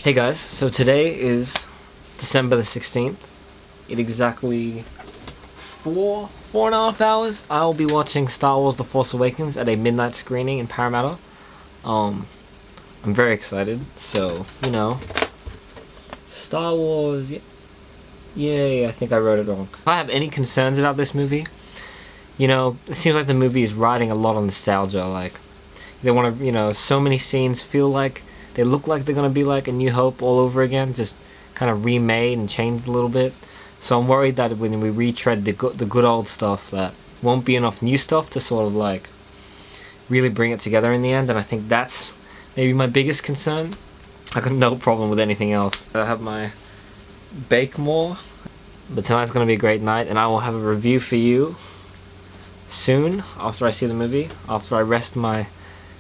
Hey guys, so today is December the 16th. In exactly four and a half hours, I'll be watching Star Wars The Force Awakens at a midnight screening in Parramatta. I'm very excited, so, Star Wars, yay, I think I wrote it wrong. If I have any concerns about this movie, it seems like the movie is riding a lot on nostalgia, like, they want to, so many scenes feel like they look like they're going to be like A New Hope all over again, just kind of remade and changed a little bit. So I'm worried that when we retread the good old stuff, that won't be enough new stuff to sort of like really bring it together in the end. And I think that's maybe my biggest concern. I got no problem with anything else. I have my bake more, but tonight's going to be a great night, and I will have a review for you soon after I see the movie, after I rest my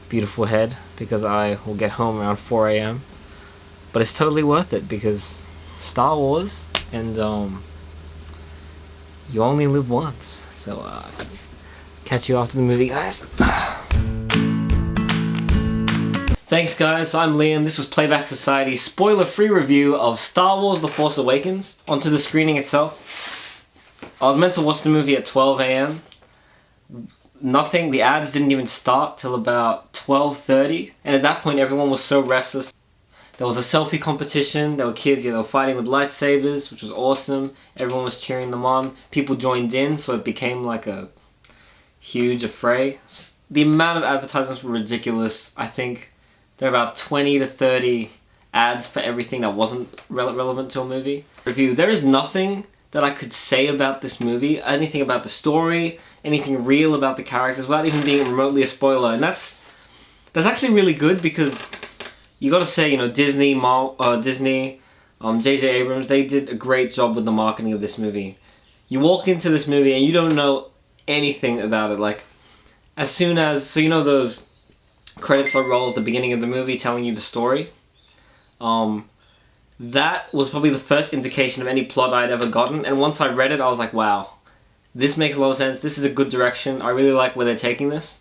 beautiful head, because I will get home around 4 a.m. But it's totally worth it because Star Wars, and you only live once. So catch you after the movie, guys. Thanks guys, so I'm Liam. This was Playback Society's spoiler-free review of Star Wars The Force Awakens. Onto the screening itself. I was meant to watch the movie at 12 a.m. Nothing, the ads didn't even start till about 12:30, and at that point everyone was so restless. There was a selfie competition, there were kids, they were fighting with lightsabers, which was awesome. Everyone was cheering them on. People joined in, so it became like a huge affray. The amount of advertisements were ridiculous. I think there were about 20 to 30 ads for everything that wasn't relevant to a movie. Review, there is nothing that I could say about this movie, anything about the story, anything real about the characters, without even being remotely a spoiler. And that's actually really good, because you gotta say, Disney, J.J. Abrams, they did a great job with the marketing of this movie. You walk into this movie and you don't know anything about it. Like, as soon as, those credits that roll at the beginning of the movie telling you the story? That was probably the first indication of any plot I'd ever gotten, and once I read it I was like, wow, this makes a lot of sense, this is a good direction, I really like where they're taking this.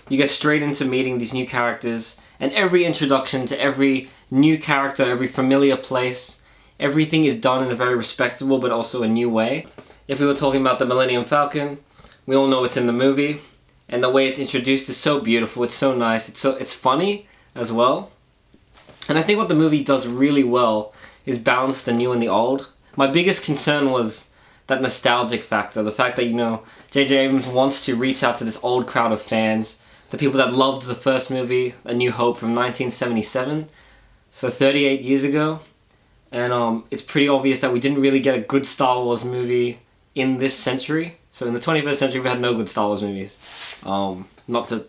You get straight into meeting these new characters, and every introduction to every new character, every familiar place, everything is done in a very respectable but also a new way. If we were talking about the Millennium Falcon, we all know it's in the movie, and the way it's introduced is so beautiful, it's so nice, it's funny as well. And I think what the movie does really well is balance the new and the old. My biggest concern was that nostalgic factor, the fact that, J.J. Abrams wants to reach out to this old crowd of fans, the people that loved the first movie, A New Hope, from 1977, so 38 years ago. And it's pretty obvious that we didn't really get a good Star Wars movie in this century. So in the 21st century we had no good Star Wars movies. Not to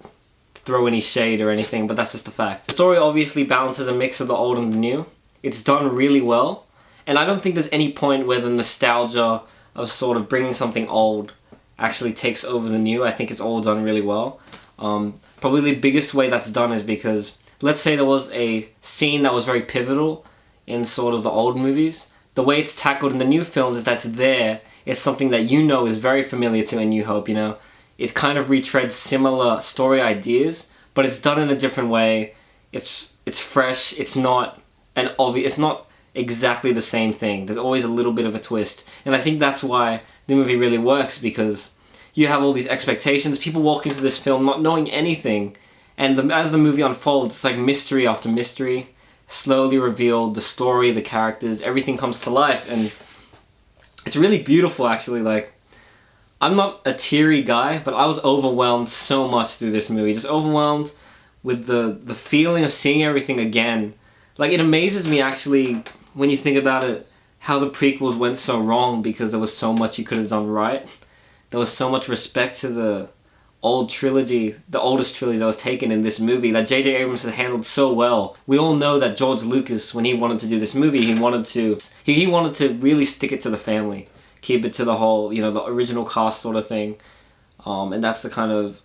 throw any shade or anything, but that's just a fact. The story obviously balances a mix of the old and the new. It's done really well, and I don't think there's any point where the nostalgia of sort of bringing something old actually takes over the new. I think it's all done really well. Probably the biggest way that's done is because, let's say there was a scene that was very pivotal in sort of the old movies. The way it's tackled in the new films is that's there. It's something that is very familiar to A New Hope, It kind of retreads similar story ideas, but it's done in a different way. It's fresh. It's not it's not exactly the same thing. There's always a little bit of a twist, and I think that's why the movie really works, because you have all these expectations. People walk into this film not knowing anything, and as the movie unfolds, it's like mystery after mystery, slowly revealed. The story, the characters, everything comes to life, and it's really beautiful. Actually, like, I'm not a teary guy, but I was overwhelmed so much through this movie. Just overwhelmed with the feeling of seeing everything again. Like, it amazes me, actually, when you think about it, how the prequels went so wrong, because there was so much you could have done right. There was so much respect to the old trilogy, the oldest trilogy that was taken in this movie, that J.J. Abrams had handled so well. We all know that George Lucas, when he wanted to do this movie, he wanted to really stick it to the family. Keep it to the whole, the original cast sort of thing. And that's the kind of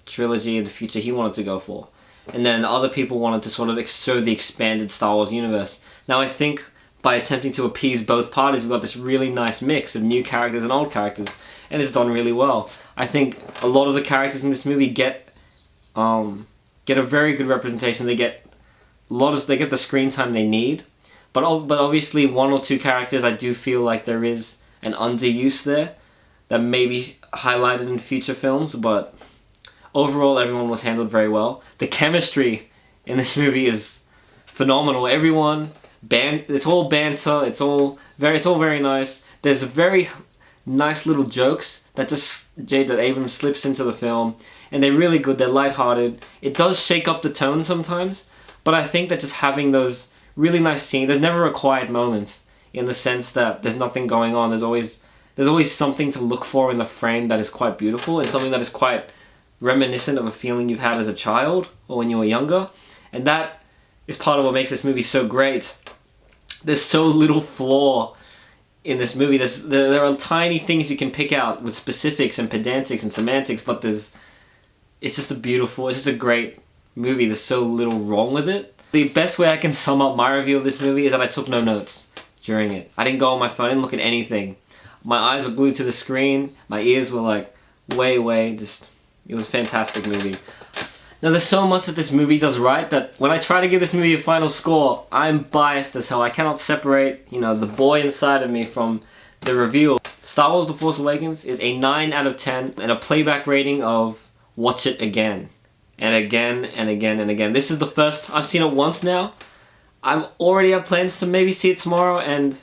trilogy in the future he wanted to go for. And then other people wanted to sort of serve the expanded Star Wars universe. Now I think by attempting to appease both parties, we've got this really nice mix of new characters and old characters, and it's done really well. I think a lot of the characters in this movie get a very good representation. They get they get the screen time they need. But obviously one or two characters I do feel like there is an underuse there that may be highlighted in future films, but overall everyone was handled very well. The chemistry in this movie is phenomenal. Everyone, it's all banter, it's all very nice. There's very nice little jokes that J.J. Abrams slips into the film, and they're really good, they're lighthearted. It does shake up the tone sometimes, but I think that just having those really nice scenes, there's never a quiet moment in the sense that there's nothing going on. There's always something to look for in the frame that is quite beautiful, and something that is quite reminiscent of a feeling you've had as a child or when you were younger. And that is part of what makes this movie so great. There's so little flaw in this movie. There are tiny things you can pick out with specifics and pedantics and semantics, but it's just a great movie. There's so little wrong with it. The best way I can sum up my review of this movie is that I took no notes during it. I didn't go on my phone, I didn't look at anything. My eyes were glued to the screen, my ears were like it was a fantastic movie. Now there's so much that this movie does right that when I try to give this movie a final score, I'm biased as hell. I cannot separate, the boy inside of me from the review. Star Wars The Force Awakens is a 9 out of 10 and a playback rating of watch it again. And again and again and again. This is the first, I've seen it once now. I already have plans to maybe see it tomorrow, and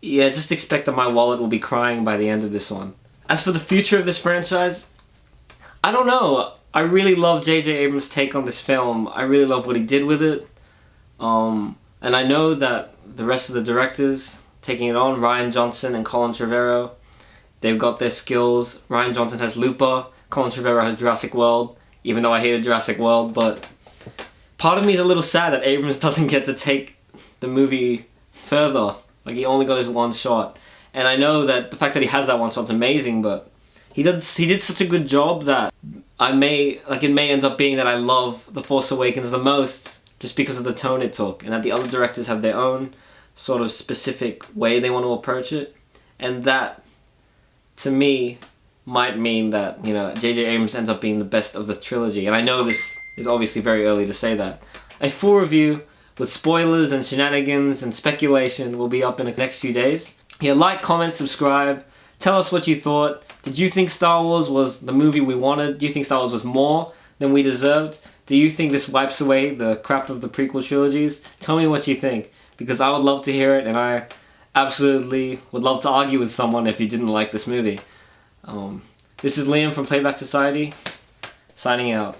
yeah, just expect that my wallet will be crying by the end of this one. As for the future of this franchise, I don't know. I really love J.J. Abrams' take on this film. I really love what he did with it. And I know that the rest of the directors taking it on, Rian Johnson and Colin Trevorrow, they've got their skills. Rian Johnson has Looper, Colin Trevorrow has Jurassic World. Even though I hated Jurassic World, but part of me is a little sad that Abrams doesn't get to take the movie further. Like, he only got his one shot. And I know that the fact that he has that one shot's amazing, but he did such a good job that it may end up being that I love The Force Awakens the most just because of the tone it took, and that the other directors have their own sort of specific way they want to approach it. And that, to me, might mean that, J.J. Abrams ends up being the best of the trilogy. And I know this is obviously very early to say that. A full review with spoilers and shenanigans and speculation will be up in the next few days. Yeah, like, comment, subscribe. Tell us what you thought. Did you think Star Wars was the movie we wanted? Do you think Star Wars was more than we deserved? Do you think this wipes away the crap of the prequel trilogies? Tell me what you think, because I would love to hear it, and I absolutely would love to argue with someone if you didn't like this movie. This is Liam from Playback Society, signing out.